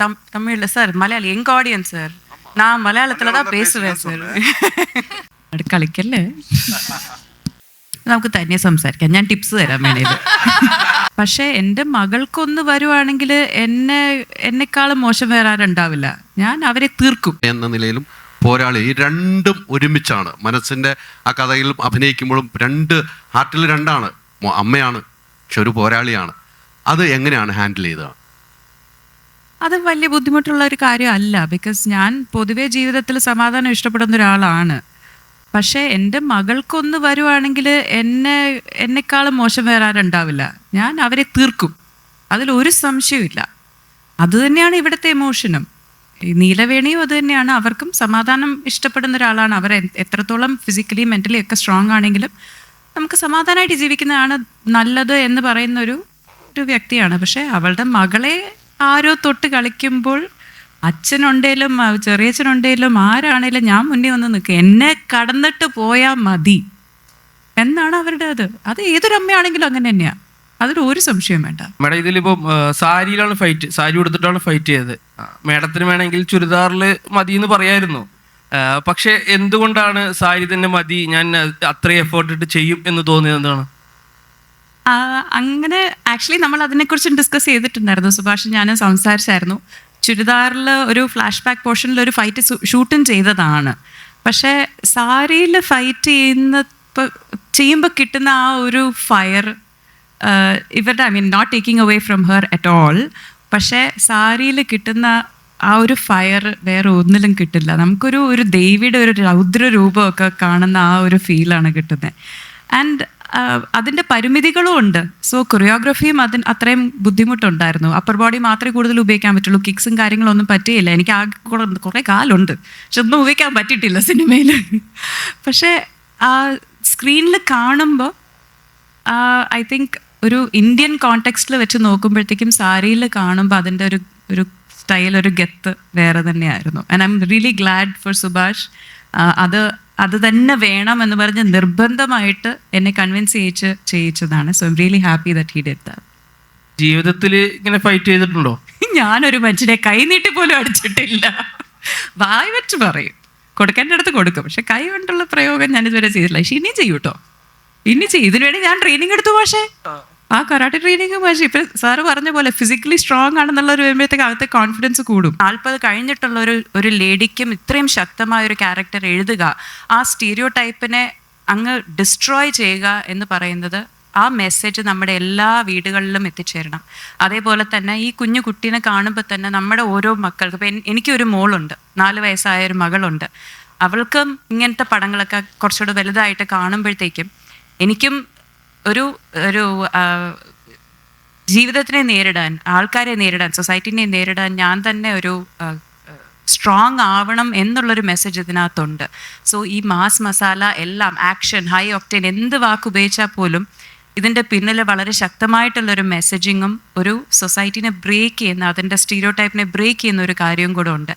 தமிழ்ல சார் மலையாளி எங்க audience sir, நான் மலையாளத்துல தான் பேசுவேன் സാർ. കളിക്കല്ലേ, നമുക്ക് തന്നെ സംസാരിക്കാം, ഞാൻ ടിപ്സ് തരാൻ വേണ്ടിയത്. പക്ഷെ എൻ്റെ മകൾക്കൊന്ന് വരുവാണെങ്കിൽ എന്നെക്കാളും മോശം വേറെ ആരുണ്ടാവില്ല. ഞാൻ അവരെ തീർക്കും എന്ന നിലയിലും പോരാളി, ഈ രണ്ടും ഒരുമിച്ചാണ്. മനസ്സിന്റെ ആ കഥയിൽ അഭിനയിക്കുമ്പോഴും ഹാർട്ടിൽ രണ്ടാണ്. അമ്മയാണ്, പക്ഷെ ഒരു പോരാളിയാണ്. അത് എങ്ങനെയാണ് ഹാൻഡിൽ ചെയ്തത്? അത് വലിയ ബുദ്ധിമുട്ടുള്ള ഒരു കാര്യമല്ല. ബിക്കോസ് ഞാൻ പൊതുവെ ജീവിതത്തിൽ സമാധാനം ഇഷ്ടപ്പെടുന്ന ഒരാളാണ്. പക്ഷേ എൻ്റെ മകൾക്കൊന്ന് വരുവാണെങ്കിൽ എന്നെക്കാളും മോശം വേറെ ആരുണ്ടാവില്ല. ഞാൻ അവരെ തീർക്കും, അതിലൊരു സംശയമില്ല. അതുതന്നെയാണ് ഇവിടുത്തെ എമോഷനും. ഈ നീലവേണിയും അത് തന്നെയാണ്. അവർക്കും സമാധാനം ഇഷ്ടപ്പെടുന്ന ഒരാളാണ്. അവർ എത്രത്തോളം ഫിസിക്കലി മെൻ്റലി ഒക്കെ സ്ട്രോങ് ആണെങ്കിലും നമുക്ക് സമാധാനമായിട്ട് ജീവിക്കുന്നതാണ് നല്ലത് എന്ന് പറയുന്ന ഒരു വ്യക്തിയാണ്. പക്ഷേ അവളുടെ മകളെ ആരോ തൊട്ട് കളിക്കുമ്പോൾ അച്ഛനുണ്ടേലും ചെറിയച്ഛനുണ്ടേലും ആരാണേലും ഞാൻ മുന്നേ വന്ന് നിൽക്കുക, എന്നെ കടന്നിട്ട് പോയാൽ മതി എന്നാണ് അവരുടെ അത് ഏതൊരു അമ്മയാണെങ്കിലും അങ്ങനെ തന്നെയാണ്. അതിൽ ഒരു സംശയം വേണ്ട. മേഡം ഇതിലിപ്പം സാരിയിലാണ് ഫൈറ്റ്, സാരി കൊടുത്തിട്ടാണ് ഫൈറ്റ് ചെയ്തത്. മേഡത്തിന് വേണമെങ്കിൽ ചുരിദാറിൽ മതി എന്ന് പറയായിരുന്നു. പക്ഷെ എന്തുകൊണ്ടാണ് സാരി തന്നെ മതി, ഞാൻ അത്രയും എഫേർട്ട് ഇട്ട് ചെയ്യും എന്ന് തോന്നിയത് എന്താണ്? അങ്ങനെ ആക്ച്വലി നമ്മൾ അതിനെക്കുറിച്ച് ഡിസ്കസ് ചെയ്തിട്ടുണ്ടായിരുന്നു. സുഭാഷ് ഞാനും സംസാരിച്ചായിരുന്നു. ചുരിദാറിൽ ഒരു ഫ്ലാഷ് ബാക്ക് പോർഷനിൽ ഒരു ഫൈറ്റ് ഷൂട്ടും ചെയ്തതാണ്. പക്ഷേ സാരിയിൽ ഫൈറ്റ് ചെയ്യുമ്പോൾ കിട്ടുന്ന ആ ഒരു ഫയർ ഇവരുടെ, I mean not taking away from her at all, പക്ഷേ സാരിയിൽ കിട്ടുന്ന ആ ഒരു ഫയർ വേറെ ഒന്നിലും കിട്ടില്ല. നമുക്കൊരു ദേവിയുടെ ഒരു രൗദ്ര രൂപമൊക്കെ കാണുന്ന ആ ഒരു ഫീലാണ് കിട്ടുന്നത്. ആൻഡ് അതിൻ്റെ പരിമിതികളും ഉണ്ട്. സോ കൊറിയോഗ്രഫിയും അത്രയും ബുദ്ധിമുട്ടുണ്ടായിരുന്നു. അപ്പർ ബോഡി മാത്രമേ കൂടുതൽ ഉപയോഗിക്കാൻ പറ്റുള്ളൂ. കിക്സും കാര്യങ്ങളൊന്നും പറ്റിയില്ല. എനിക്ക് ആ കുറേ കാലുണ്ട്, പക്ഷെ ഒന്നും ഉപയോഗിക്കാൻ പറ്റിയിട്ടില്ല സിനിമയിൽ. പക്ഷേ ആ സ്ക്രീനിൽ കാണുമ്പോൾ ഐ തിങ്ക് ഒരു ഇന്ത്യൻ കോണ്ടെക്സ്റ്റിൽ വെച്ച് നോക്കുമ്പോഴത്തേക്കും സാരിയിൽ കാണുമ്പോൾ അതിൻ്റെ ഒരു സ്റ്റൈൽ, ഒരു ഗെത്ത് വേറെ തന്നെയായിരുന്നു. And I'm really glad for Subhash. അത് തന്നെ വേണം എന്ന് പറഞ്ഞ് നിർബന്ധമായിട്ട് എന്നെ കൺവിൻസ് ചെയ്യിച്ചതാണ്. So I'm really happy that he did that. ജീവിതത്തിൽ ഇങ്ങനെ ഫൈറ്റ് ചെയ്തിട്ടുണ്ടോ? ഞാനൊരു മനുഷ്യനെ കൈ നീട്ടി പോലും അടിച്ചിട്ടില്ല. വായി വെച്ച് പറയും, കൊടുക്കേണ്ട അടുത്ത് കൊടുക്കും. പക്ഷെ കൈ കൊണ്ടുള്ള പ്രയോഗം ഞാൻ ഇതുവരെ ചെയ്തിട്ടില്ല. പക്ഷെ ഇനി ചെയ്യൂട്ടോ, ഇനി ചെയ്യും. ഇതിനു വേണ്ടി ഞാൻ ട്രെയിനിങ് എടുത്തു. പക്ഷേ ആ കരാട്ടെ ട്രെയിനിങ് പക്ഷേ ഇപ്പം സാറ് പറഞ്ഞ പോലെ ഫിസിക്കലി സ്ട്രോങ് ആണെന്നുള്ളൊരു വരുമ്പോഴത്തേക്ക് അകത്തെ കോൺഫിഡൻസ് കൂടും. 40 കഴിഞ്ഞിട്ടുള്ള ഒരു ലേഡിക്കും ഇത്രയും ശക്തമായ ഒരു ക്യാരക്ടർ എഴുതുക, ആ സ്റ്റീരിയോ ടൈപ്പിനെ അങ്ങ് ഡിസ്ട്രോയ് ചെയ്യുക എന്ന് പറയുന്നത്, ആ മെസ്സേജ് നമ്മുടെ എല്ലാ വീടുകളിലും എത്തിച്ചേരണം. അതേപോലെ തന്നെ ഈ കുഞ്ഞു കുട്ടീനെ കാണുമ്പോൾ തന്നെ നമ്മുടെ ഓരോ മക്കൾക്ക്, ഇപ്പം എനിക്കൊരു മോളുണ്ട്, 4 വയസ്സായ ഒരു മകളുണ്ട്. അവൾക്കും ഇങ്ങനത്തെ പടങ്ങളൊക്കെ കുറച്ചുകൂടെ വലുതായിട്ട് കാണുമ്പോഴത്തേക്കും എനിക്കും ഒരു ജീവിതത്തിനെ നേരിടാൻ, ആൾക്കാരെ നേരിടാൻ, സൊസൈറ്റിനെ നേരിടാൻ ഞാൻ തന്നെ ഒരു സ്ട്രോങ് ആവണം എന്നുള്ളൊരു മെസ്സേജ് ഇതിനകത്തുണ്ട്. സോ ഈ മാസ് മസാല എല്ലാം, ആക്ഷൻ, ഹൈ ഒക്ടേൻ, എന്ത് വാക്ക് ഉപയോഗിച്ചാൽ പോലും ഇതിൻ്റെ പിന്നിൽ വളരെ ശക്തമായിട്ടുള്ളൊരു മെസ്സേജിങ്ങും ഒരു സൊസൈറ്റിനെ ബ്രേക്ക് ചെയ്യുന്ന, അതിൻ്റെ സ്റ്റീരിയോ ടൈപ്പിനെ ബ്രേക്ക് ചെയ്യുന്ന ഒരു കാര്യവും കൂടെ ഉണ്ട്.